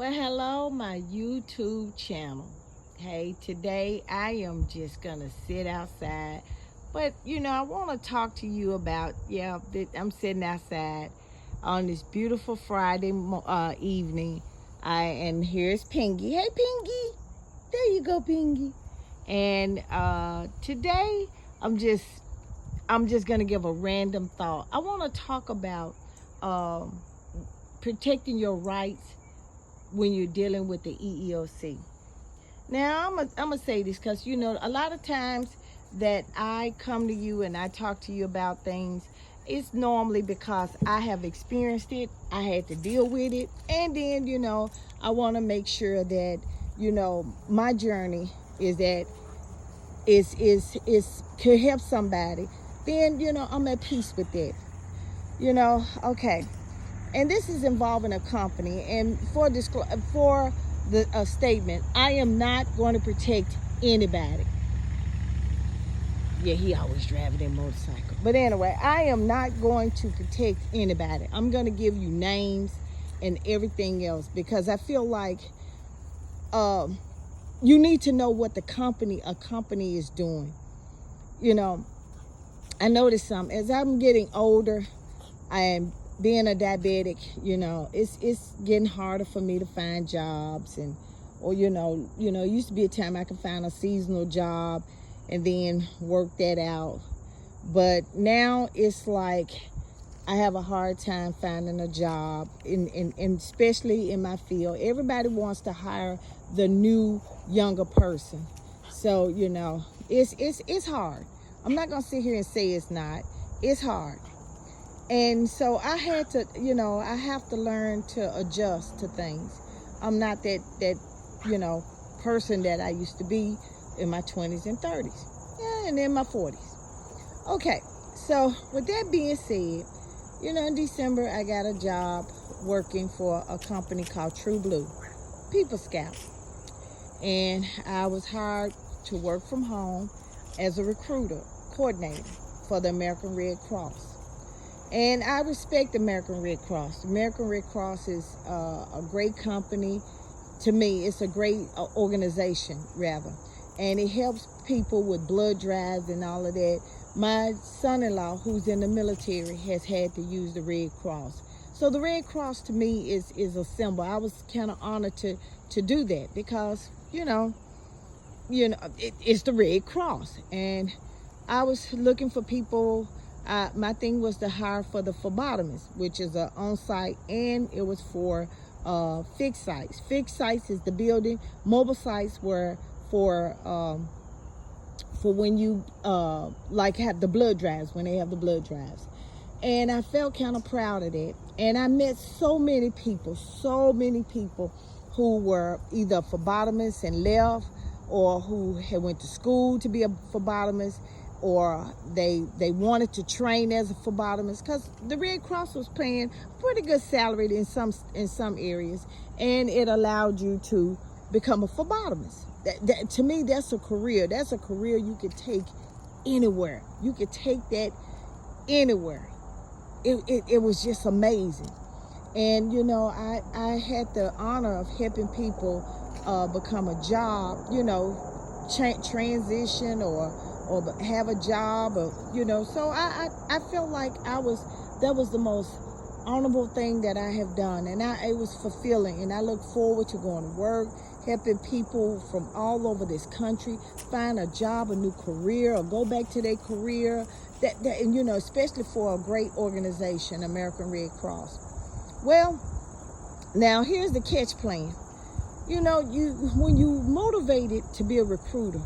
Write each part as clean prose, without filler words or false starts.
Well, hello, my YouTube channel. Hey, today I am just gonna sit outside, but I want to talk to you about I'm sitting outside on this beautiful Friday evening. And here's Pingy. Hey, Pingy, there you go, Pingy. And today I'm just I'm just gonna give a random thought. I want to talk about um, protecting your rights when you're dealing with the EEOC. Now, I'm gonna say this because a lot of times that I come to you and I talk to you about things, it's normally because I have experienced it, I had to deal with it, and then I want to make sure that my journey is that is could help somebody. Then I'm at peace with that. Okay. And this is involving a company. And for the statement, I am not going to protect anybody. Yeah, he always driving a motorcycle. But anyway, I am not going to protect anybody. I'm going to give you names and everything else because I feel like you need to know what a company is doing. I noticed something as I'm getting older. I am being a diabetic, it's getting harder for me to find jobs, and it used to be a time I could find a seasonal job and then work that out. But now it's like I have a hard time finding a job, in especially in my field. Everybody wants to hire the new younger person, so it's hard. I'm not gonna sit here and say it's not. It's hard. And so I had to, I have to learn to adjust to things. I'm not that person that I used to be in my 20s and 30s. Yeah, and in my 40s. Okay, so with that being said, in December I got a job working for a company called True Blue, Peoplescout. And I was hired to work from home as a recruiter, coordinator for the American Red Cross. And I respect the American Red Cross. The American Red Cross is a great company. To me, it's a great organization, rather. And it helps people with blood drives and all of that. My son-in-law, who's in the military, has had to use the Red Cross. So the Red Cross, to me, is a symbol. I was kind of honored to do that because, it's the Red Cross. And I was looking for people. My thing was to hire for the phlebotomist, which is an on-site, and it was for fixed sites. Fixed sites is the building. Mobile sites were for when you like have the blood drives, when they have the blood drives. And I felt kind of proud of that. And I met so many people who were either phlebotomists and left, or who had went to school to be a phlebotomist, or they wanted to train as a phlebotomist, because the Red Cross was paying pretty good salary in some areas, and it allowed you to become a phlebotomist. That to me, that's a career. That's a career you could take anywhere. You could take that anywhere. It was just amazing. And I had the honor of helping people become a job, transition or have a job, or so I felt like that was the most honorable thing that I have done, and it was fulfilling. And I look forward to going to work, helping people from all over this country find a job, a new career, or go back to their career. And especially for a great organization, American Red Cross. Well, now here's the catch plan. When you motivated to be a recruiter,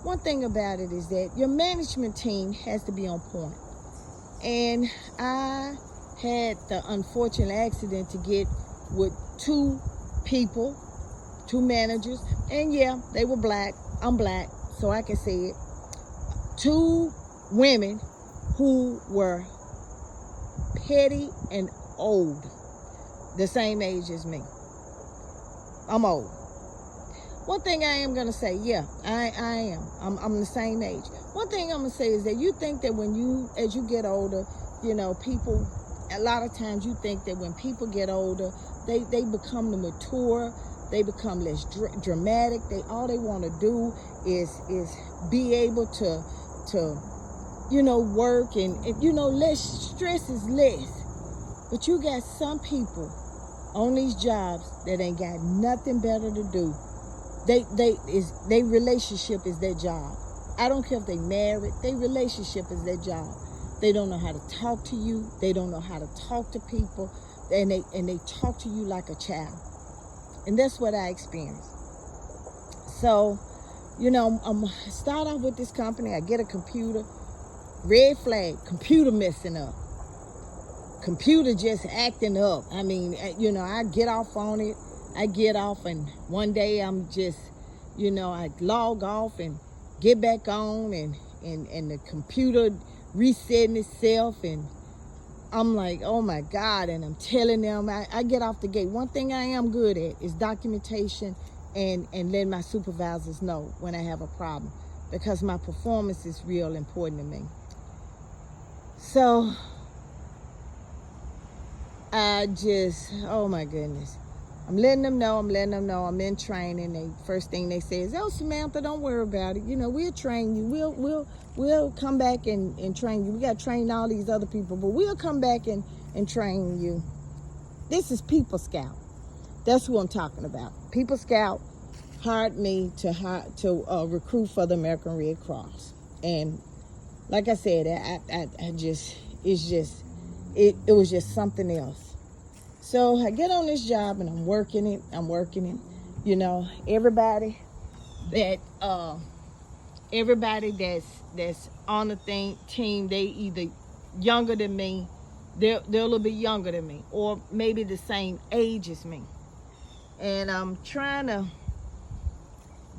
one thing about it is that your management team has to be on point. And I had the unfortunate accident to get with two managers, and yeah, they were black. I'm black, so I can say it. Two women who were petty and old, the same age as me. I'm old. One thing I am gonna say, yeah, I am. I'm the same age. One thing I'm gonna say is that you think that as you get older, people a lot of times you think that when people get older, they become the mature, they become less dramatic. All they want to do is be able to work and less stress is less. But you got some people on these jobs that ain't got nothing better to do. They relationship is their job. I don't care if they married, their relationship is their job. They don't know how to talk to you. They don't know how to talk to people, and they talk to you like a child. And that's what I experienced. So, I'm start off with this company. I get a computer, red flag, computer messing up, computer just acting up. I mean, I get off on it. I get off, and one day I'm just, I log off and get back on, and the computer resetting itself, and I'm like, oh my God. And I'm telling them, I get off the gate. One thing I am good at is documentation and letting my supervisors know when I have a problem, because my performance is real important to me. So I just, oh my goodness. I'm letting them know I'm in training. First thing they say is, oh, Samantha, don't worry about it. We'll train you. We'll come back and train you. We got to train all these other people, but we'll come back and train you. This is Peoplescout. That's who I'm talking about. Peoplescout hired me to recruit for the American Red Cross. And like I said, it was just something else. So I get on this job and I'm working it. Everybody that's on the team, they either younger than me, they're a little bit younger than me, or maybe the same age as me. And I'm trying to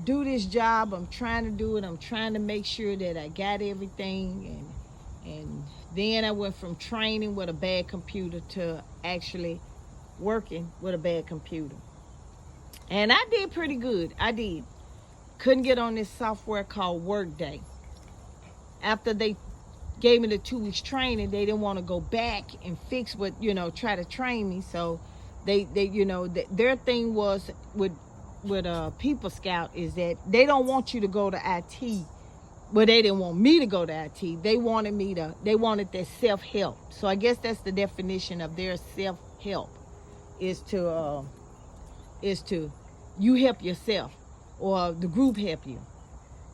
do this job. I'm trying to do it. I'm trying to make sure that I got everything. And then I went from training with a bad computer to actually working with a bad computer. And I did pretty good. I did. Couldn't get on this software called Workday. After they gave me the 2 weeks training, they didn't want to go back and fix what, try to train me. So they their thing was with Peoplescout is that they don't want you to go to IT. But they didn't want me to go to IT. They wanted their self-help. So I guess that's the definition of their self-help, is to you help yourself, or the group help you.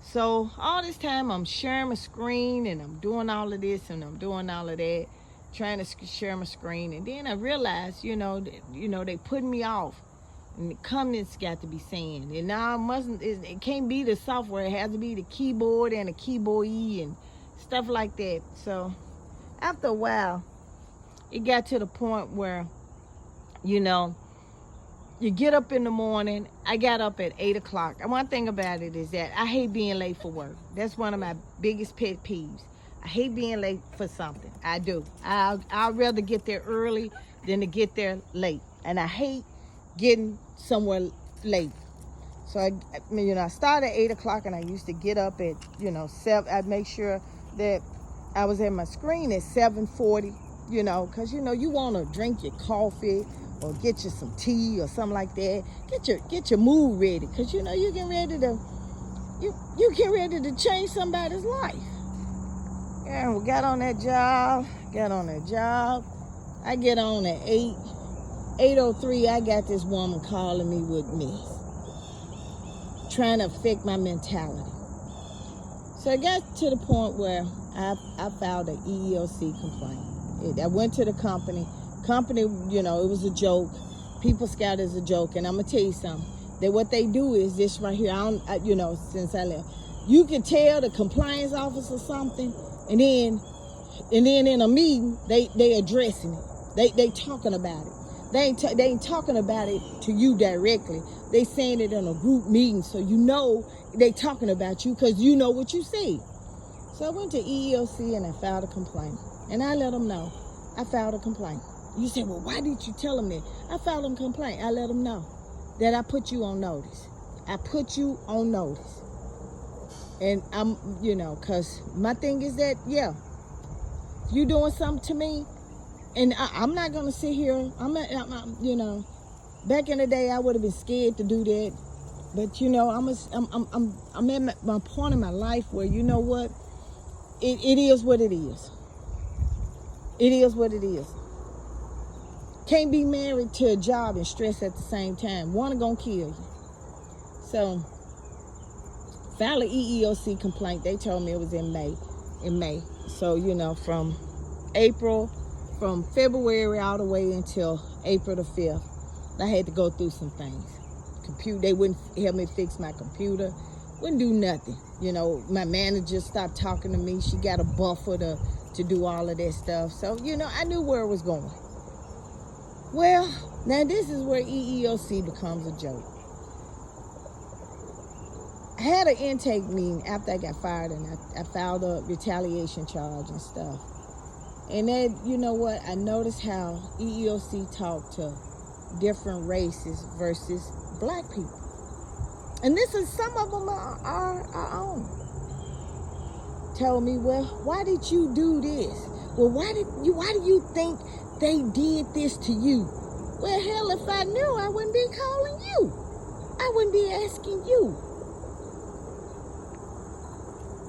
So all this time I'm sharing my screen, and I'm doing all of this and I'm doing all of that, trying to share my screen. And then I realized, they putting me off. And the comments got to be saying, and now it can't be the software, it has to be the keyboard and the keyboard and stuff like that. So after a while, it got to the point where, you get up in the morning. I got up at 8 o'clock. And one thing about it is that I hate being late for work. That's one of my biggest pet peeves. I hate being late for something. I do. I'd rather get there early than to get there late. And I hate getting somewhere late. So I started at 8 o'clock, and I used to get up at 7. I'd make sure that I was at my screen at 7:40, because you want to drink your coffee or get you some tea or something like that. Get your mood ready, because you get ready to change somebody's life. And we got on that job. I get on at 8:03, I got this woman calling me with me, trying to affect my mentality. So I got to the point where I filed an Eeoc complaint. I went to the company, it was a joke. Peoplescout is a joke. And I'm going to tell you something, that what they do is this right here. Since I left, you can tell the compliance officer something, and then in a meeting, they addressing it. They talking about it. They ain't talking about it to you directly. They saying it in a group meeting, so they talking about you because you know what you said. So I went to Eeoc and I filed a complaint. And I let them know I filed a complaint. You say, well, why did you tell them that? I filed a complaint. I let them know that I put you on notice. I put you on notice. And I'm, because my thing is that, if you doing something to me, And I'm not gonna sit here. You know, back in the day, I would have been scared to do that. But you know, I'm at my point in my life where, you know what, it is what it is. It is what it is. Can't be married to a job and stress at the same time. One gonna kill you. So, filed an EEOC complaint. They told me it was in May. So, you know, from February all the way until April the 5th, I had to go through some things. They wouldn't help me fix my computer. Wouldn't do nothing. You know, my manager stopped talking to me. She got a buffer to do all of that stuff. So, you know, I knew where it was going. Well, now this is where EEOC becomes a joke. I had an intake meeting after I got fired, and I filed a retaliation charge and stuff. And then, you know what, I noticed how EEOC talked to different races versus black people. And this is, some of them are our own. Told me, well, why did you do this? Well, why do you think they did this to you? Well, hell, if I knew, I wouldn't be calling you. I wouldn't be asking you.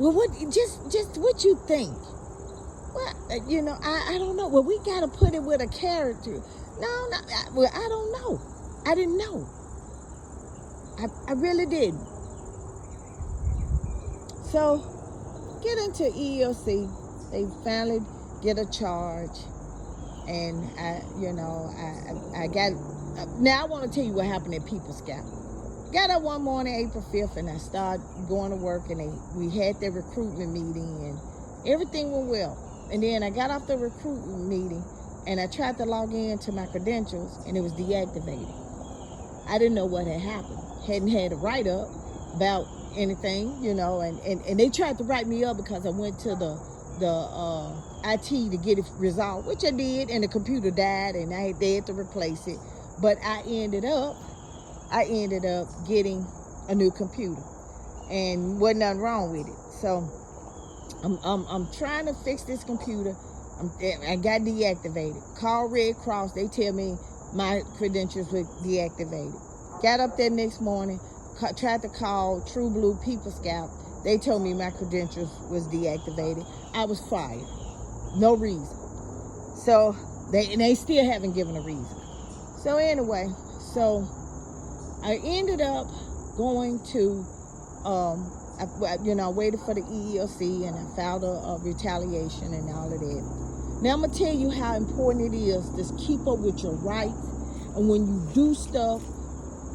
Well, just what you think? Well, you know, I don't know. Well, we got to put it with a character. No, well, I don't know. I didn't know. I really didn't. So, get into EEOC. They finally get a charge. And, I got... Now, I want to tell you what happened at Peoplescout. Got up one morning, April 5th, and I started going to work, and we had their recruitment meeting, and everything went well. And then I got off the recruitment meeting, and I tried to log in to my credentials, and it was deactivated. I didn't know what had happened. Hadn't had a write-up about anything, you know, and they tried to write me up because I went to the IT to get it resolved, which I did, and the computer died, and they had to replace it. But I ended up getting a new computer, and wasn't nothing wrong with it. So I'm trying to fix this computer. I got deactivated. Call Red Cross. They tell me my credentials were deactivated. Got up there next morning, tried to call True Blue Peoplescout. They told me my credentials was deactivated. I was fired. No reason. So they still haven't given a reason. So anyway, I ended up going to, I waited for the EEOC, and I filed a retaliation and all of that. Now I'm going to tell you how important it is to keep up with your rights. And when you do stuff,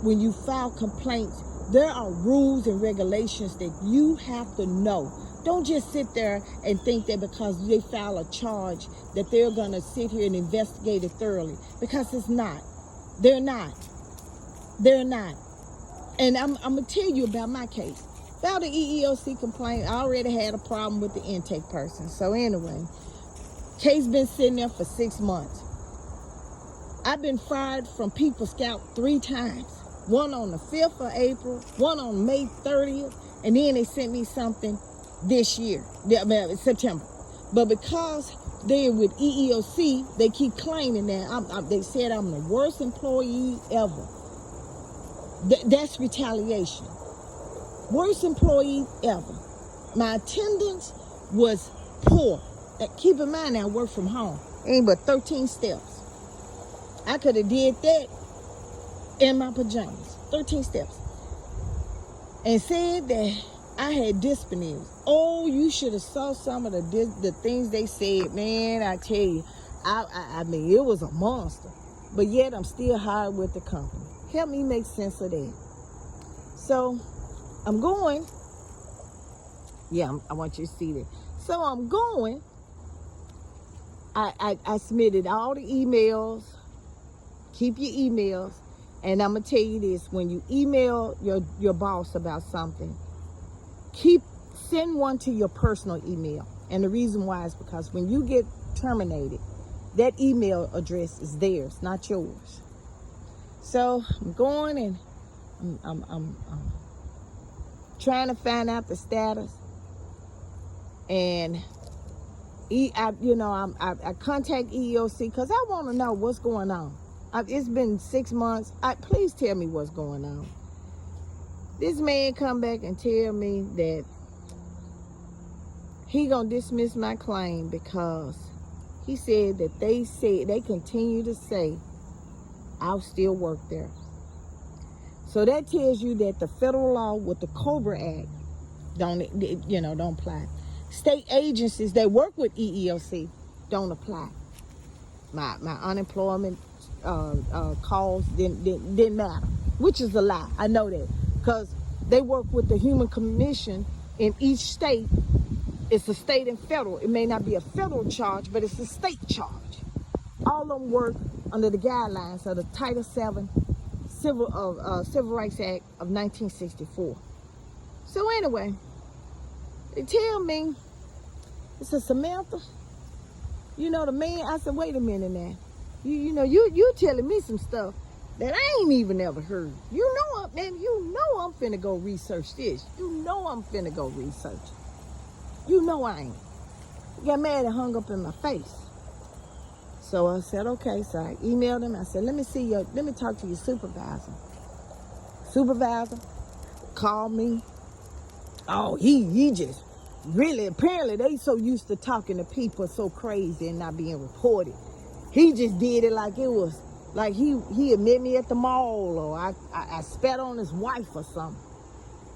when you file complaints, there are rules and regulations that you have to know. Don't just sit there and think that because they file a charge that they're going to sit here and investigate it thoroughly, because it's not. They're not. And I'm going to tell you about my case. Filed an EEOC complaint. I already had a problem with the intake person. So anyway, case been sitting there for 6 months. I've been fired from Peoplescout 3 times. One on the 5th of April, one on May 30th, and then they sent me something this year, September. But because they're with EEOC, they keep claiming that they said I'm the worst employee ever. That's retaliation. Worst employee ever. My attendance was poor. Keep in mind, I work from home. Ain't but 13 steps. I could have did that in my pajamas. 13 steps. And said that I had disciplinaries. Oh, you should have saw some of the things they said. Man, I tell you, I mean, it was a monster. But yet, I'm still hired with the company. Help me make sense of that. So, I'm going. Yeah, I want you to see that. So, I'm going. I submitted all the emails. Keep your emails. And I'm going to tell you this. When you email your boss about something, send one to your personal email. And the reason why is because when you get terminated, that email address is theirs, not yours. So I'm going, and I'm trying to find out the status. And I contact EEOC because I want to know what's going on. It's been 6 months. Please tell me what's going on. This man come back and tell me that he gonna dismiss my claim because he said that they continue to say I'll still work there. So that tells you that the federal law with the COBRA Act don't apply. State agencies that work with EEOC don't apply. My unemployment calls didn't matter, which is a lie. I know that because they work with the Human Commission in each state. It's a state and federal. It may not be a federal charge, but it's a state charge. All of them work under the guidelines of the Title VII Civil Rights Act of 1964. So anyway, they tell me, it said, Samantha, the man, I said, wait a minute now. You telling me some stuff that I ain't even ever heard. You know I'm finna go research this. You know I'm finna go research. You know I ain't. He got mad and hung up in my face. So I said, okay. So I emailed him. I said, let me talk to your supervisor. Supervisor called me. Oh, he just really, apparently they so used to talking to people so crazy and not being reported. He just did it like it was, like he had met me at the mall, or I spat on his wife or something.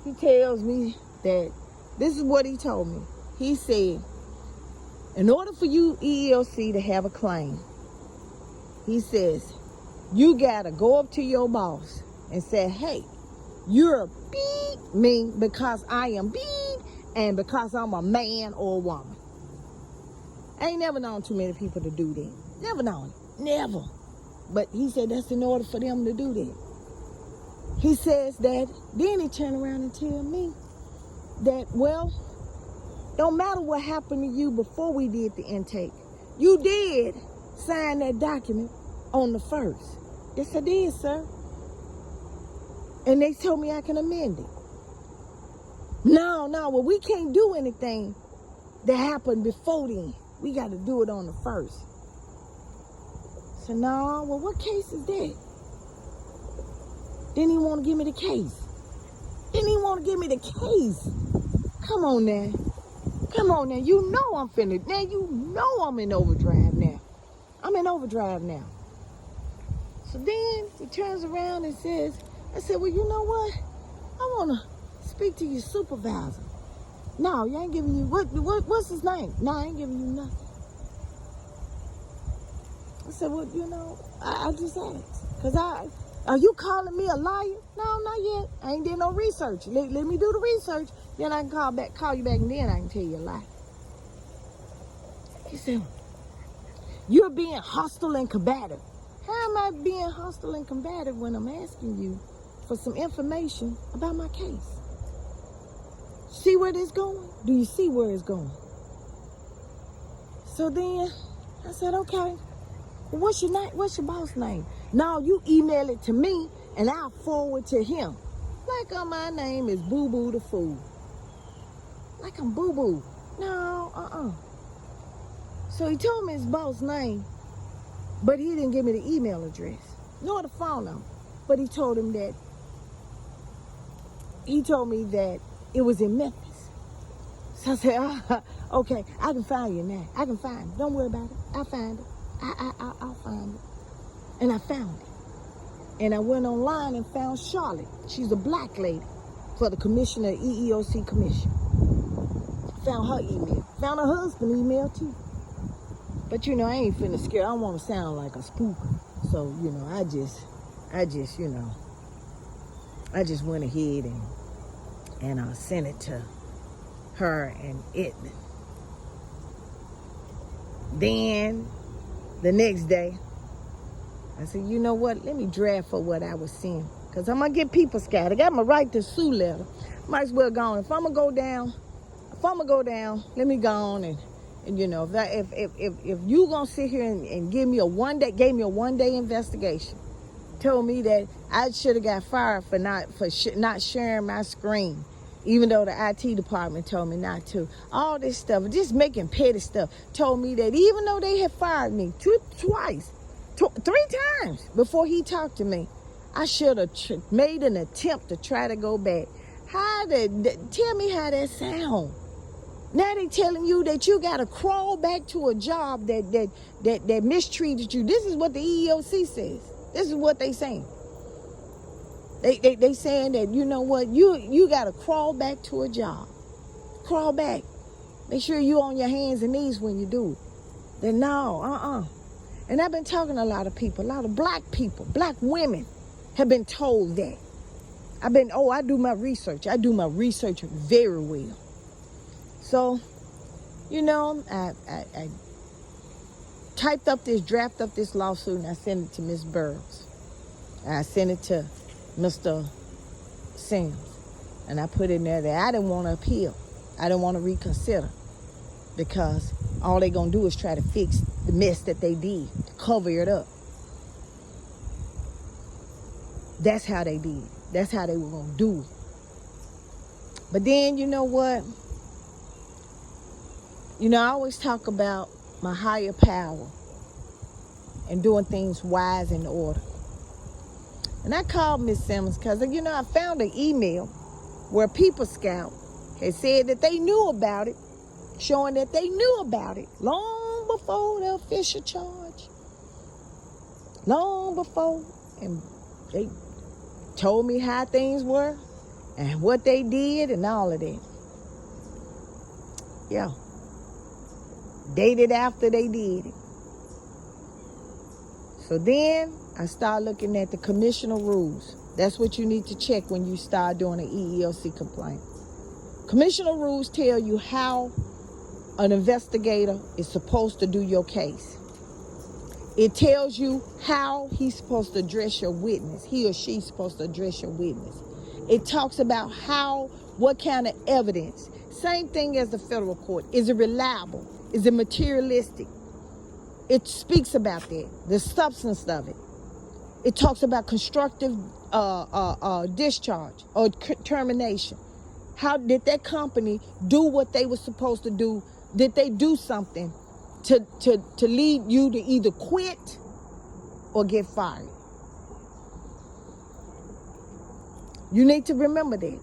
He tells me that this is what he told me. He said, in order for you EEOC to have a claim, he says, you gotta go up to your boss and say, hey, you're beat me because I am beat and because I'm a man or a woman. I ain't never known too many people to do that. Never known it. Never. But he said that's in order for them to do that. He says that, then he turned around and tell me that, well, don't matter what happened to you before we did the intake. You did sign that document on the 1st. Yes, I did, sir. And they told me I can amend it. No, well, we can't do anything that happened before then. We got to do it on the 1st. So, no, well, what case is that? Didn't he want to give me the case? Come on now. You know I'm finna. Now you know I'm in overdrive now. So then he turns around and says, I said, well, you know what? I want to speak to your supervisor. No, you ain't giving you, what's his name? No, I ain't giving you nothing. I said, well, I just asked. Because are you calling me a liar? No, not yet. I ain't did no research. Let me do the research. Then I can call you back, and then I can tell you a lie. He said, you're being hostile and combative. How am I being hostile and combative when I'm asking you for some information about my case? See where this going? Do you see where it's going? So then I said, okay. Well, what's your name? What's your boss name? No, you email it to me and I'll forward to him. Like my name is Boo Boo the Fool. Like I'm Boo Boo. No, So he told me his boss name, but he didn't give me the email address, nor the phone number. But he told me that it was in Memphis. So I said, okay, I can find you now. I can find it. Don't worry about it. I'll find it. I'll find it. And I found it. And I went online and found Charlotte. She's a black lady for the commissioner of EEOC commission. Found her email. Found her husband's email too. But I ain't finna scare. I don't want to sound like a spooker. So, I just went ahead and sent it to her and it. Then the next day, I said, you know what? Let me draft for what I was seeing. Because I'm going to get Peoplescout. I got my right to sue letter. Might as well go on. If I'm going to go down, let me go on and if you going to sit here and gave me a one-day investigation, told me that I should have got fired for not sharing my screen, even though the IT department told me not to. All this stuff, just making petty stuff, told me that even though they had fired me twice, 3 times before he talked to me, I should have made an attempt to try to go back. Tell me how that sound. Now they telling you that you got to crawl back to a job that mistreated you. This is what the EEOC says. This is what they saying. They saying that, you know what, you got to crawl back to a job. Crawl back. Make sure you on your hands and knees when you do it. Then no, And I've been talking to a lot of people, a lot of black people, black women have been told that. I do my research. I do my research very well. So, you know, I drafted up this lawsuit, and I sent it to Ms. Burroughs. And I sent it to Mr. Sims. And I put in there that I didn't want to appeal. I didn't want to reconsider. Because all they're going to do is try to fix the mess that they did, to cover it up. That's how they did. That's how they were going to do it. But then, you know what? You know, I always talk about my higher power and doing things wise and in order. And I called Miss Simmons because, you know, I found an email where Peoplescout had said that they knew about it, showing that they knew about it long before the official charge. Long before. And they told me how things were and what they did and all of that. Yeah. Dated after they did it. So then I started looking at the commissioner rules. That's what you need to check when you start doing an EEOC complaint. Commissioner rules tell you how an investigator is supposed to do your case. It tells you how he's supposed to address your witness. He or she's supposed to address your witness. It talks about what kind of evidence. Same thing as the federal court. Is it reliable? Is it materialistic? It speaks about that, the substance of it. It talks about constructive discharge or termination. How did that company do what they were supposed to do? Did they do something to lead you to either quit or get fired? You need to remember that.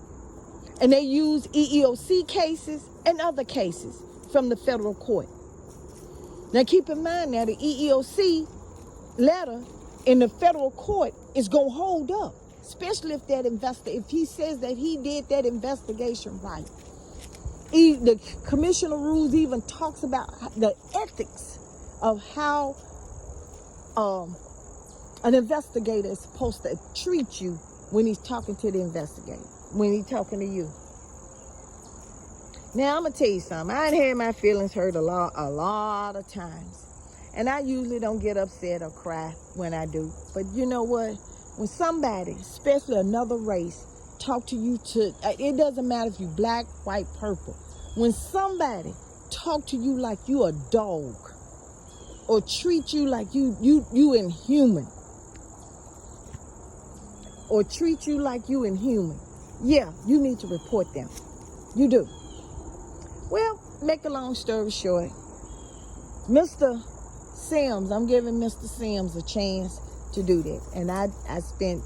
And they use EEOC cases and other cases from the federal court. Now keep in mind now the EEOC letter in the federal court is going to hold up, especially if he says that he did that investigation right. The commissioner rules even talks about the ethics of how an investigator is supposed to treat you when he's talking to the investigator, when he's talking to you. Now, I'm going to tell you something. I done had my feelings hurt a lot of times. And I usually don't get upset or cry when I do. But you know what? When somebody, especially another race, talk to you it doesn't matter if you black, white, purple. When somebody talk to you like you a dog or treat you like you inhuman or treat you like you inhuman, yeah, you need to report them. You do. Well, make a long story short, Mr. Sims, I'm giving Mr. Sims a chance to do that. And I spent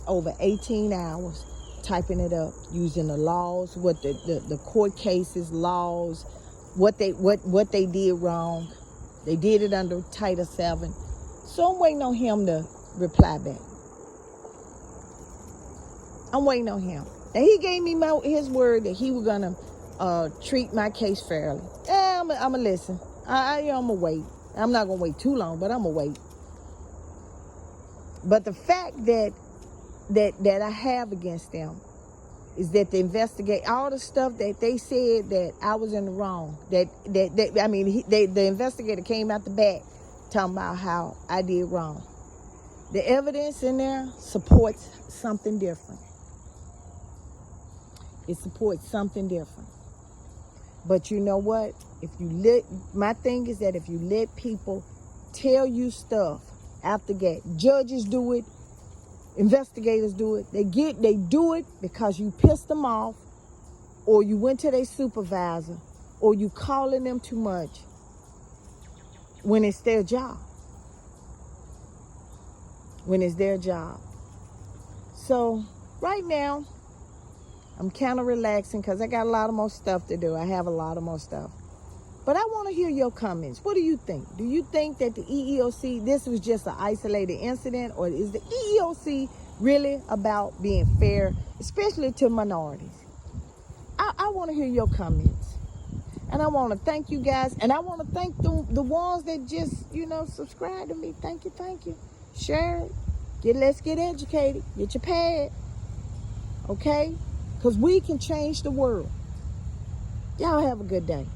over 18 hours typing it up, using the laws, what the court cases, laws, what they did wrong. They did it under Title VII. So I'm waiting on him to reply back. I'm waiting on him. And he gave me his word that he was gonna treat my case fairly. I'm gonna listen. I'm gonna wait. I'm not gonna wait too long, but I'm gonna wait. But the fact that I have against them is that they investigate all the stuff that they said that I was in the wrong. The investigator came out the back talking about how I did wrong. The evidence in there supports something different. It supports something different. But you know what? My thing is that if you let people tell you stuff after that, judges do it investigators do it. They do it because you pissed them off, or you went to their supervisor, or you calling them too much when it's their job. When it's their job. So right now, I'm kind of relaxing because I got a lot of more stuff to do. I have a lot of more stuff. But I want to hear your comments. What do you think? Do you think that the EEOC, this was just an isolated incident, or is the EEOC really about being fair, especially to minorities? I want to hear your comments. And I want to thank you guys. And I want to thank the ones that just, subscribe to me. Thank you. Share it. Let's get educated. Get your pad. Okay? Because we can change the world. Y'all have a good day.